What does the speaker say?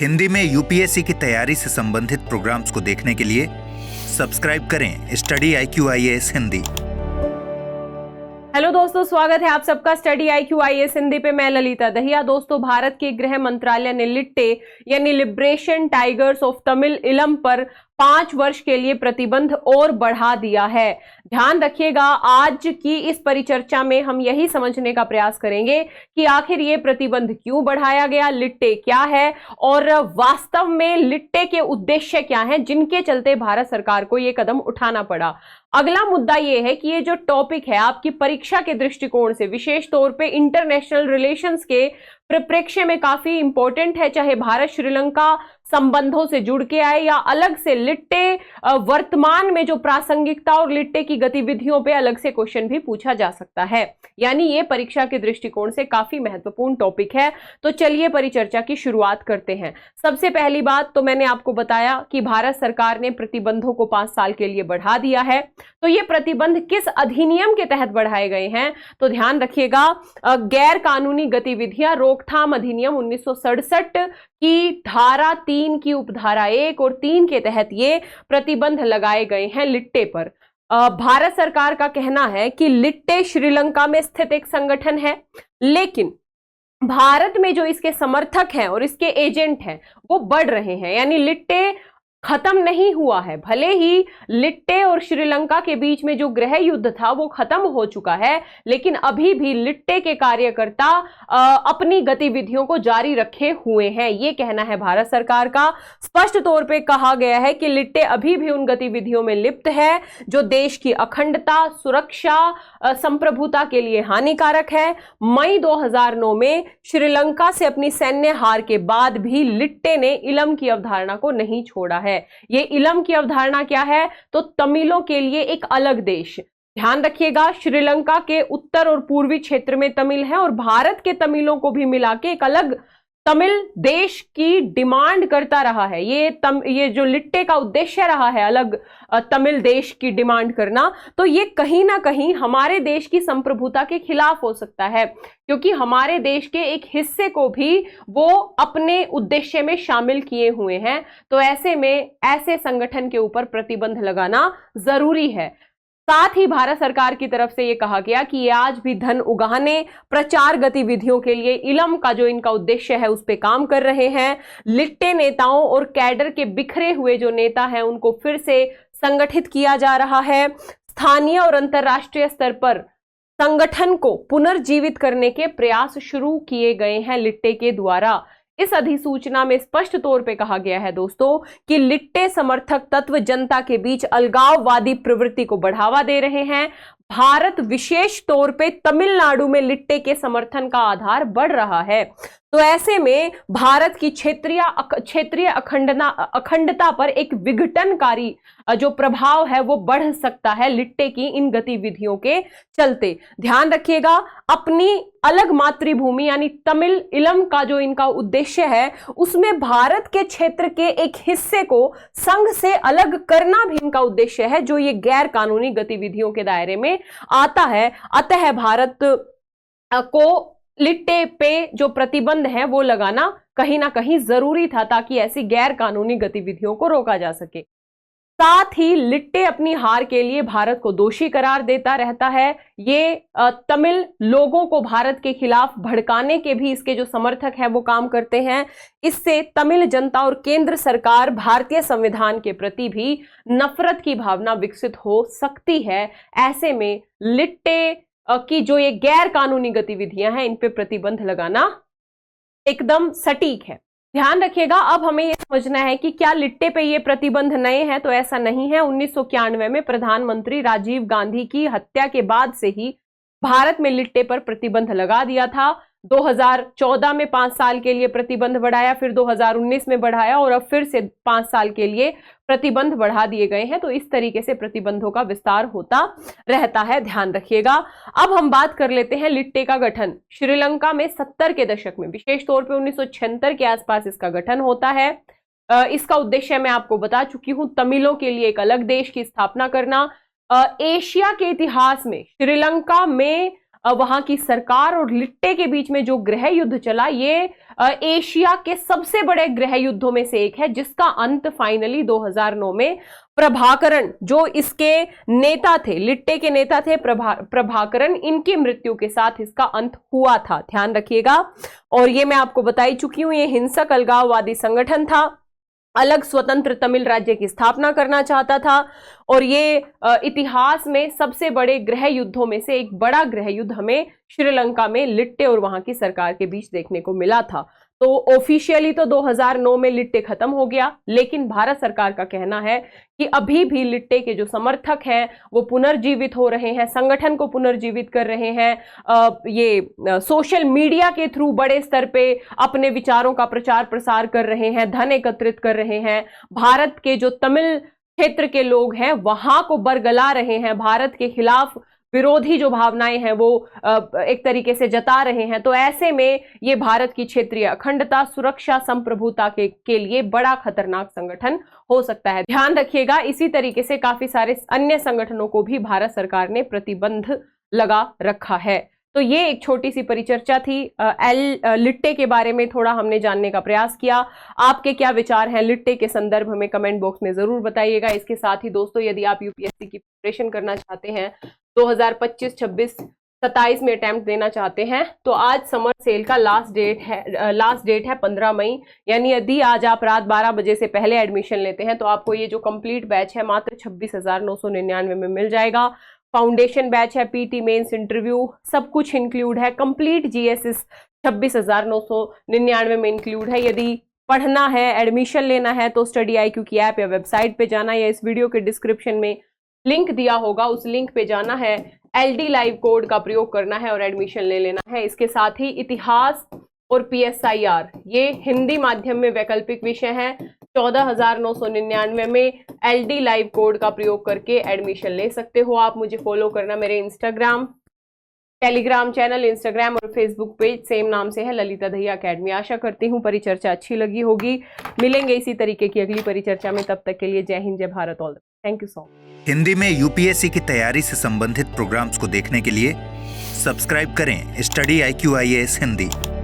हिंदी में यूपीएससी की तैयारी से संबंधित प्रोग्राम्स को देखने के लिए सब्सक्राइब करें स्टडी IQ-IAS हिंदी। हेलो दोस्तों, स्वागत है आप सबका स्टडी IQ-IAS हिंदी पे। मैं ललिता दहिया। दोस्तों, भारत के गृह मंत्रालय ने लिट्टे यानी लिबरेशन टाइगर्स ऑफ तमिल इलम पर 5 वर्ष के लिए प्रतिबंध और बढ़ा दिया है। ध्यान रखिएगा, आज की इस परिचर्चा में हम यही समझने का प्रयास करेंगे कि आखिर ये प्रतिबंध क्यों बढ़ाया गया, लिट्टे क्या है और वास्तव में लिट्टे के उद्देश्य क्या हैं जिनके चलते भारत सरकार को ये कदम उठाना पड़ा। अगला मुद्दा ये है कि ये जो टॉपिक है आपकी परीक्षा के दृष्टिकोण से, विशेष तौर पे इंटरनेशनल रिलेशंस के परिप्रेक्ष्य में काफी इंपॉर्टेंट है, चाहे भारत श्रीलंका संबंधों से जुड़ के आए या अलग से लिट्टे वर्तमान में जो प्रासंगिकता और लिट्टे की गतिविधियों पे अलग से क्वेश्चन भी पूछा जा सकता है। यानी ये परीक्षा के दृष्टिकोण से काफी महत्वपूर्ण टॉपिक है। तो चलिए परिचर्चा की शुरुआत करते हैं। सबसे पहली बात तो मैंने आपको बताया कि भारत सरकार ने प्रतिबंधों को 5 साल के लिए बढ़ा दिया है। तो ये प्रतिबंध किस अधिनियम के तहत बढ़ाए गए हैं, तो ध्यान रखिएगा, गैर कानूनी गतिविधियां रोकथाम अधिनियम 1967 की धारा 3 की उपधारा 1 और 3 के तहत ये प्रतिबंध लगाए गए हैं लिट्टे पर। भारत सरकार का कहना है कि लिट्टे श्रीलंका में स्थित एक संगठन है, लेकिन भारत में जो इसके समर्थक हैं और इसके एजेंट हैं वो बढ़ रहे हैं। यानी लिट्टे खत्म नहीं हुआ है। भले ही लिट्टे और श्रीलंका के बीच में जो गृह युद्ध था वो खत्म हो चुका है, लेकिन अभी भी लिट्टे के कार्यकर्ता अपनी गतिविधियों को जारी रखे हुए हैं, ये कहना है भारत सरकार का। स्पष्ट तौर पे कहा गया है कि लिट्टे अभी भी उन गतिविधियों में लिप्त है जो देश की अखंडता, सुरक्षा, संप्रभुता के लिए हानिकारक है। मई 2009 में श्रीलंका से अपनी सैन्य हार के बाद भी लिट्टे ने इलम की अवधारणा को नहीं छोड़ा है। ये इलम की अवधारणा क्या है, तो तमिलों के लिए एक अलग देश। ध्यान रखिएगा, श्रीलंका के उत्तर और पूर्वी क्षेत्र में तमिल है और भारत के तमिलों को भी मिला के एक अलग तमिल देश की डिमांड करता रहा है। ये जो लिट्टे का उद्देश्य रहा है, अलग तमिल देश की डिमांड करना, तो ये कहीं ना कहीं हमारे देश की संप्रभुता के खिलाफ हो सकता है, क्योंकि हमारे देश के एक हिस्से को भी वो अपने उद्देश्य में शामिल किए हुए हैं। तो ऐसे में ऐसे संगठन के ऊपर प्रतिबंध लगाना जरूरी है। साथ ही भारत सरकार की तरफ से यह कहा गया कि ये आज भी धन उगाहने, प्रचार गतिविधियों के लिए इलम का जो इनका उद्देश्य है उस पे काम कर रहे हैं। लिट्टे नेताओं और कैडर के बिखरे हुए जो नेता हैं उनको फिर से संगठित किया जा रहा है। स्थानीय और अंतर्राष्ट्रीय स्तर पर संगठन को पुनर्जीवित करने के प्रयास शुरू किए गए हैं लिट्टे के द्वारा। इस अधिसूचना में स्पष्ट तौर पे कहा गया है दोस्तों कि लिट्टे समर्थक तत्व जनता के बीच अलगाववादी प्रवृत्ति को बढ़ावा दे रहे हैं। भारत विशेष तौर पे तमिलनाडु में लिट्टे के समर्थन का आधार बढ़ रहा है। तो ऐसे में भारत की क्षेत्रीय अखंडता पर एक विघटनकारी जो प्रभाव है वो बढ़ सकता है लिट्टे की इन गतिविधियों के चलते। ध्यान रखिएगा, अपनी अलग मातृभूमि यानी तमिल इलम का जो इनका उद्देश्य है उसमें भारत के क्षेत्र के एक हिस्से को संघ से अलग करना भी इनका उद्देश्य है, जो ये गैर कानूनी गतिविधियों के दायरे में आता है। अतः भारत को लिट्टे पे जो प्रतिबंध है वो लगाना कहीं ना कहीं जरूरी था, ताकि ऐसी गैर कानूनी गतिविधियों को रोका जा सके। साथ ही लिट्टे अपनी हार के लिए भारत को दोषी करार देता रहता है। ये तमिल लोगों को भारत के खिलाफ भड़काने के भी इसके जो समर्थक हैं वो काम करते हैं। इससे तमिल जनता और केंद्र सरकार भारतीय संविधान के प्रति भी नफरत की भावना विकसित हो सकती है। ऐसे में लिट्टे की जो ये गैर कानूनी गतिविधियां हैं इन पे प्रतिबंध लगाना एकदम सटीक है। ध्यान रखिएगा, अब हमें यह समझना है कि क्या लिट्टे पे ये प्रतिबंध नए हैं, तो ऐसा नहीं है। 1991 में प्रधानमंत्री राजीव गांधी की हत्या के बाद से ही भारत में लिट्टे पर प्रतिबंध लगा दिया था। 2014 में 5 साल के लिए प्रतिबंध बढ़ाया, फिर 2019 में बढ़ाया और अब फिर से 5 साल के लिए प्रतिबंध बढ़ा दिए गए हैं। तो इस तरीके से प्रतिबंधों का विस्तार होता रहता है, ध्यान रखिएगा। अब हम बात कर लेते हैं लिट्टे का गठन। श्रीलंका में 70 के दशक में, विशेष तौर पे 1976 के आसपास इसका गठन होता है। इसका उद्देश्य मैं आपको बता चुकी हूं, तमिलों के लिए एक अलग देश की स्थापना करना। एशिया के इतिहास में श्रीलंका में वहां की सरकार और लिट्टे के बीच में जो गृह युद्ध चला, ये एशिया के सबसे बड़े गृह युद्धों में से एक है, जिसका अंत फाइनली 2009 में प्रभाकरण, जो इसके नेता थे, लिट्टे के नेता थे प्रभाकरण, इनकी मृत्यु के साथ इसका अंत हुआ था। ध्यान रखिएगा। और ये मैं आपको बता ही चुकी हूं, ये हिंसक अलगाववादी संगठन था, अलग स्वतंत्र तमिल राज्य की स्थापना करना चाहता था, और ये इतिहास में सबसे बड़े गृह युद्धों में से एक बड़ा गृह युद्ध हमें श्रीलंका में लिट्टे और वहां की सरकार के बीच देखने को मिला था। तो ऑफिशियली तो 2009 में लिट्टे खत्म हो गया, लेकिन भारत सरकार का कहना है कि अभी भी लिट्टे के जो समर्थक हैं वो पुनर्जीवित हो रहे हैं, संगठन को पुनर्जीवित कर रहे हैं, ये सोशल मीडिया के थ्रू बड़े स्तर पे अपने विचारों का प्रचार प्रसार कर रहे हैं, धन एकत्रित कर रहे हैं, भारत के जो तमिल क्षेत्र के लोग हैं वहां को बरगला रहे हैं, भारत के खिलाफ विरोधी जो भावनाएं हैं वो एक तरीके से जता रहे हैं। तो ऐसे में ये भारत की क्षेत्रीय अखंडता, सुरक्षा, संप्रभुता के लिए बड़ा खतरनाक संगठन हो सकता है। ध्यान रखिएगा। इसी तरीके से काफी सारे अन्य संगठनों को भी भारत सरकार ने प्रतिबंध लगा रखा है। तो ये एक छोटी सी परिचर्चा थी। लिट्टे के बारे में थोड़ा हमने जानने का प्रयास किया। आपके क्या विचार हैं लिट्टे के संदर्भ में कमेंट बॉक्स में जरूर बताइएगा। इसके साथ ही दोस्तों, यदि आप यूपीएससी की प्रिपरेशन करना चाहते हैं, 2025, 26, 27 में अटेम्प्ट देना चाहते हैं, तो आज समर सेल का लास्ट डेट है 15 मई। यानी यदि आज आप रात 12 बजे से पहले एडमिशन लेते हैं तो आपको ये जो कंप्लीट बैच है मात्र 26,999 में मिल जाएगा। फाउंडेशन बैच है, पीटी मेंस, इंटरव्यू, सब कुछ इंक्लूड है। कंप्लीट जीएसएस 26,999 में इंक्लूड है। यदि पढ़ना है, एडमिशन लेना है, तो स्टडी IQ की ऐप या वेबसाइट पे जाना, या इस वीडियो के डिस्क्रिप्शन में लिंक दिया होगा, उस लिंक पे जाना है, LD लाइव कोड का प्रयोग करना है और एडमिशन ले लेना है। इसके साथ ही इतिहास और PSIR ये हिंदी माध्यम में वैकल्पिक विषय है। 14,999 में LD लाइव कोड का प्रयोग करके एडमिशन ले सकते हो आप। मुझे फॉलो करना, मेरे इंस्टाग्राम, टेलीग्राम चैनल, इंस्टाग्राम और फेसबुक पेज सेम नाम से है, ललिता दहिया अकेडमी। आशा करती हूँ परिचर्चा अच्छी लगी होगी। मिलेंगे इसी तरीके की अगली परिचर्चा में। तब तक के लिए जय हिंद, जय Bharat. All thank you so much. Hindi में यूपीएससी की तैयारी से संबंधित प्रोग्राम्स को देखने के लिए सब्सक्राइब करें स्टडी IQ IAS हिंदी।